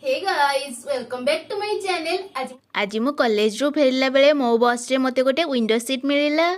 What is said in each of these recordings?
Hey guys welcome back to my channel. आज मु college रू फेरला बेले मो बस रे मते गोटे विंडो सीट मिलिला।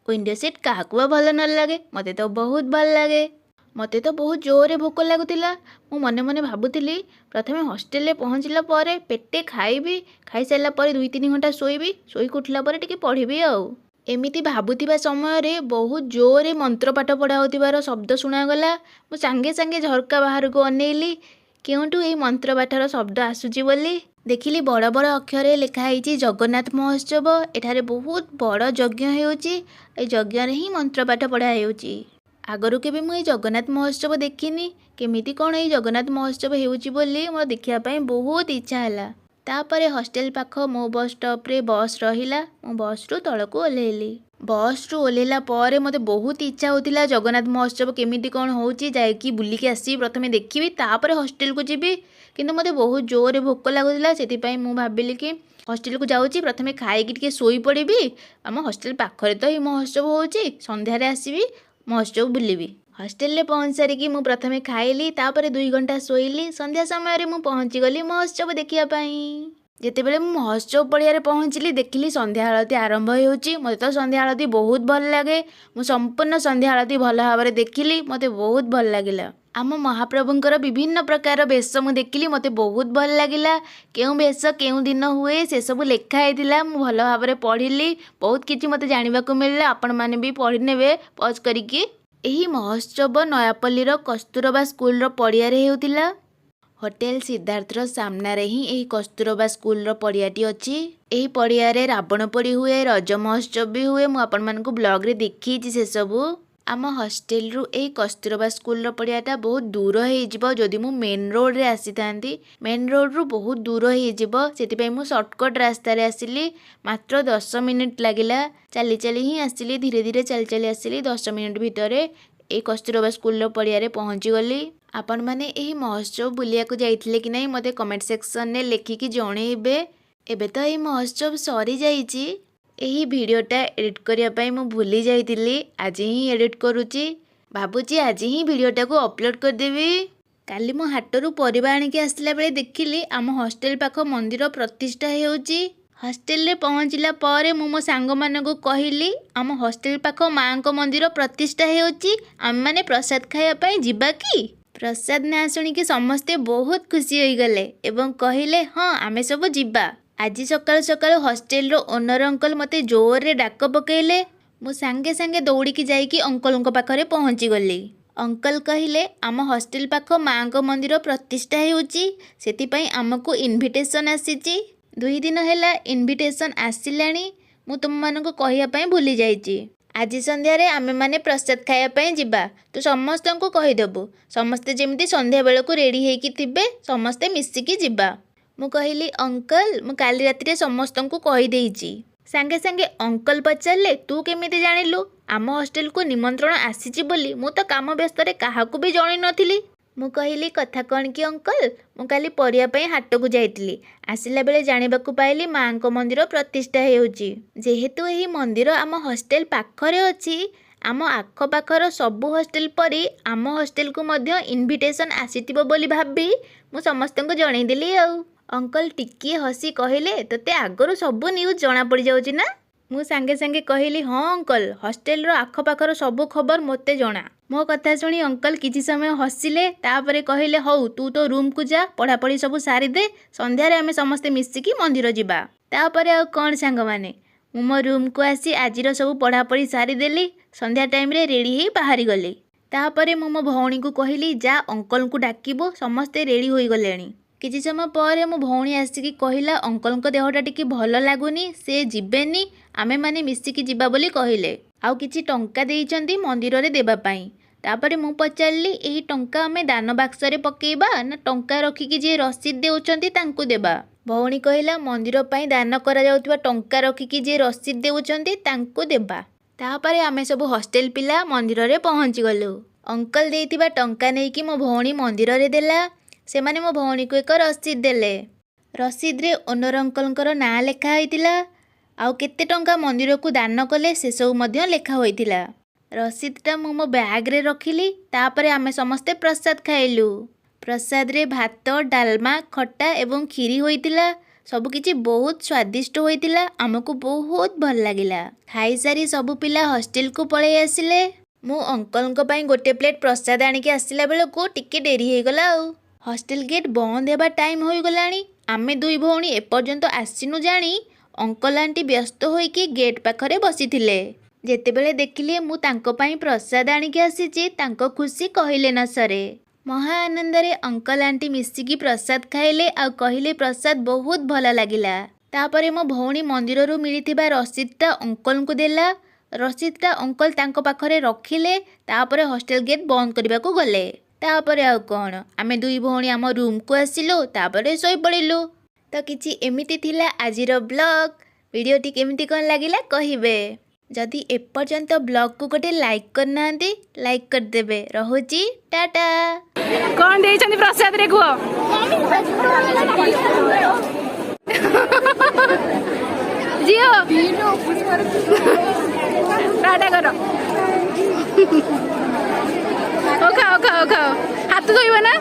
विंडो सीट काहाकू भल न लगे, मते तो बहुत भल लगे। मते तो बहुत जोरे भोक लागुतिला। मु मने मने भाबुतिली प्रथमे हॉस्टल रे पहुँचला परे पेटे खाइबी, खाई साइला परे 2-3 घंटा शोइबी, शोई उठला परे टिके पढ़िबी आउ। एमिति भाबुतिबा समय रे बहुत जोरे मंत्र पाठ पढ़ा होतिबार शब्द सुनागला। मु सांगे सांगे झरका बाहर को अनेइली केउंटू एई मंत्र पाठर शब्द आसुची बोली देखिली। बड़ बड़ अक्षर लिखाई जगन्नाथ महोत्सव। एठारे बहुत बड़ यज्ञ होउची। ए यज्ञ रे ही मंत्र पाठ पढ़ा होउची। आगरू केबे मु जगन्नाथ महोत्सव देखिनी, केमिति कौन ये जगन्नाथ महोत्सव होउची बोली मोर देखिया पई बहुत इच्छा हैला। तापरे हॉस्टल पाख मो बस स्टॉप रे बस रहिला। मो बस रु तळकू ओल्हेइली। बस रु ओल्हेला परे मते बहुत इच्छा होतिला जगन्नाथ महोत्सव केमिति कौन होउची जायकी बुलिकी आसी प्रथमे देखिबी, तापरे हॉस्टल को जीबी। किंतु मते बहुत जोरे भोक लागुतिला, सेति पई मु भाबिली कि हॉस्टल को जाउची प्रथमे खाइकी टिके सोई पड़िबी। आम हॉस्टल पाखरे तो ही महोत्सव होउची, संध्या रे आसीबी महोत्सव बुलिबी। हॉस्टल रे पहुँच सारिकी मु प्रथमे खाइली, तापरे 2 घंटा शोइली। संध्या समय रे मु पहुँची गली महोत्सव देखिया पई। जेतेबेले मु महोत्सव पड़िया पहुँचली देखिली संध्या आरती आरंभ होउची। मते तो संध्या आरती बहुत भल लागे। मु संपूर्ण संध्या आरती भल भाबरे देखिली, मते बहुत भल लागिला। आम महाप्रभुंकर विभिन्न प्रकार वेश मु देखिली, मते बहुत भल लागिला। केउ वेश केउ दिन हुए से सब लेखा हैतिला। मु भल भाबरे पढ़िली, बहुत किछि मते जानिबाकू मिलला। आपण माने भी पढ़ि नेबे पॉज करिकी। एही महोत्सव नयापल्लीर कस्तूरबा स्कूल रो पड़िया रे हेउतिला। होटेल सिद्धार्थर सामना ही यही कस्तूरबा स्कूल पड़ियाटी अच्छी। यही पड़िया रे रावण पोड़ी हुए, रज महोत्सव भी हुए। मु आपण मानकु ब्लॉग रे देखी से सबू। आम हॉस्टल रु यही कस्तूरबा स्कूल पड़ियाटा बहुत दूर हो जदि मु मेन रोड रे आसी थांती। मेन रोड रु बहुत दूर हो सेतिपई मु शॉर्टकट रास्ता रे आसिली। मात्र 10 मिनिट लागिला। चली चली ही आसिली, धीरे धीरे चली चली आसिली। 10 मिनिट भितरे ए कस्तूरबा स्कूल पड़िया रे पहुँची गली। आपण माने एही महोत्सव बुलिया को जाइथिले कि नहीं मते कमेंट सेक्शन ने लिखिकी जणेइबे। एबे तो एही महोत्सव सरी जाइची। एही वीडियोटा एडिट करिया पई मु भूली जाइतिली, आज ही एडिट करूची। भाबुची आज ही वीडियोटा को अपलोड कर देबी। काली मो हाटरू परिबा आनिके आसला बेले देखिली आम हॉस्टल पाख मंदिर प्रतिष्ठा हेउची। हॉस्टल रे पहुँचला परे मो सांग मानकु कहिली आम हॉस्टल पाख मांको मंदिर प्रतिष्ठा हेउची, आम माने प्रसाद खाया पई जिबा की। प्रसाद ना शुणिकी समस्ते बहुत खुशी हो गले एवं कहले हाँ आमे सब जिबा। आज सकाल सकाल हॉस्टल रो ओनर अंकल मते जोर रे डाक पकेले। मु सांगे सांगे दौड़िकी जाइकी अंकल पाखरे पहुँची गली। अंकल कहले आम हॉस्टल पाख माँ को मंदिर प्रतिष्ठा होउची, सेति पई आमको इनविटेशन आसीची। 2 दिन हैला इनविटेशन आसिलानी। मु तुम मानको कहिया पई भूली जाइची। आज संध्या आमे माने प्रसाद खाया पई जिबा। तू समस्त को कहीदेबू, समस्ते जेमिति संध्या बेलू रेडी होइकी थिबे, समस्ते मिसिकी जिबा। मु कहिली अंकल मु काली राति समस्त को कही देइची। सांगे सांगे अंकल पचारले तू केमिति जानिलु आम हॉस्टल को निमंत्रण आसीची बोली? मु तो काम व्यस्त रे काहाकू भी जणै नथिली। मु कहिली कथा कौन कि अंकल मु काली परिया पई हाट को जाइतिली। आसिला बेले जानिबाकू पाइली माँ को मंदिर प्रतिष्ठा हेउची। जेहेतु एही मंदिर आम हॉस्टल पाखरे अछि, आम आख पाखर सबु हॉस्टल परी आम हॉस्टल को मध्य इनविटेशन आसीथिबो बोली भाबी मु समस्त को जणै देली। आउ अंकल टिकी हसी कहले तते आगरू सबु न्यूज जना पड़ जाउची ना? मु सांगे सांगे कहली हाँ अंकल, हॉस्टल रो आख पाखर सबु खबर मते जना। मो कथा सुनी अंकल किछि समय हसिले, तापरे कहले हौ तू तो रूम को जा, पढ़ापढ़ी सब सारी दे, संध्यारे आमे समस्ते मिसिकी मंदिर जिबा। तापरे आ कोन सांग माने मु मो रूम को आसी आजिर सब पढ़ापढ़ी सारी देली। संध्या टाइम रे रेडी ही बाहरी गली। तापरे मु मो भौणी को कहली जा अंकल को डाकिबो, समस्ते रेडी होई गलेनी। किछि समय पर मो भौणी आसिकी कहिला अंकल को देहटा टिके भल लागुनी, से जिबेनी, आमे माने मिसिकी जिबा बोली कहिले। आउ किछि टंका देइचंती मंदिर रे देबा पई। तापरे मु पचारली एही टंका आमे दान बाक्स रे पकेइबा ना टंका रखिकी जे रसीद देउचंती तांकू देबा? भौणी कहिला मंदिर पई दान करा जाउतबा टंका रखिकी जे रसीद देउचंती तांकू देबा। तापरे आमे सब हॉस्टल पिला मंदिर रे पहुँची गलु। अंकल देइतिबा टंका नेकी मो भौणी मंदिर रे देला। से माने मो भौणी को एक रसीद देले। रसीद रे ओनर अंकलଙ୍କର नाँ लेखा होइतिला। आउ केते टंका मंदिर को दान कले से सब मध्य लेखा होइतिला। रसीदटा मो बैग रे रखिली। तापरे आमे समस्ते प्रसाद खाइलु। ପ୍ରସାଦରେ ଭାତ ଡାଲମା ଖଟା ଏବଂ କ୍ଷୀରି ହୋଇଥିଲା। ସବୁକିଛି ବହୁତ ସ୍ୱାଦିଷ୍ଟ ହୋଇଥିଲା। ଆମକୁ ବହୁତ ଭଲ ଲାଗିଲା। ଖାଇସାରି ସବୁ ପିଲା ହଷ୍ଟେଲକୁ ପଳେଇ ଆସିଲେ। ମୁଁ ଅଙ୍କଲଙ୍କ ପାଇଁ ଗୋଟେ ପ୍ଲେଟ୍ ପ୍ରସାଦ ଆଣିକି ଆସିଲା ବେଳକୁ ଟିକେ ଡେରି ହେଇଗଲା ଆଉ। ହଷ୍ଟେଲ ଗେଟ୍ ବନ୍ଦ ହେବା ଟାଇମ୍ ହୋଇଗଲାଣି। ଆମେ ଦୁଇ ଭଉଣୀ ଏପର୍ଯ୍ୟନ୍ତ ଆସିନୁ ଜାଣି ଅଙ୍କଲ ଆଣ୍ଟି ବ୍ୟସ୍ତ ହୋଇକି ଗେଟ୍ ପାଖରେ ବସିଥିଲେ। ଯେତେବେଳେ ଦେଖିଲେ ମୁଁ ତାଙ୍କ ପାଇଁ ପ୍ରସାଦ ଆଣିକି ଆସିଛି ତାଙ୍କ ଖୁସି କହିଲେ ନ ସରେ। ମହା ଆନନ୍ଦରେ ଅଙ୍କଲ ଆଣ୍ଟି ମିଶିକି ପ୍ରସାଦ ଖାଇଲେ ଆଉ କହିଲେ ପ୍ରସାଦ ବହୁତ ଭଲ ଲାଗିଲା। ତାପରେ ମୋ ଭଉଣୀ ମନ୍ଦିରରୁ ମିଳିଥିବା ରସିଦଟା ଅଙ୍କଲଙ୍କୁ ଦେଲା। ରସିଦଟା ଅଙ୍କଲ ତାଙ୍କ ପାଖରେ ରଖିଲେ। ତାପରେ ହଷ୍ଟେଲ ଗେଟ୍ ବନ୍ଦ କରିବାକୁ ଗଲେ। ତାପରେ ଆଉ କ'ଣ, ଆମେ ଦୁଇ ଭଉଣୀ ଆମ ରୁମ୍କୁ ଆସିଲୁ। ତାପରେ ଶୋଇପଡ଼ିଲୁ। ତ କିଛି ଏମିତି ଥିଲା ଆଜିର ବ୍ଲଗ୍। ଭିଡ଼ିଓଟି କେମିତି କ'ଣ ଲାଗିଲା କହିବେ। ଯଦି ଏପର୍ଯ୍ୟନ୍ତ ବ୍ଲଗ୍କୁ ଗୋଟେ ଲାଇକ୍ କରିନାହାନ୍ତି ଲାଇକ୍ କରିଦେବେ। ରହୁଛି ଟାଟା। କ'ଣ ଦେଇଛନ୍ତି ପ୍ରସାଦରେ କୁହ? ଝିଅ ଟାଟା କର। ଖାଅ ଖାଅ ଖାଅ ଖାଅ। ହାତ ଧୋଇବ ନା?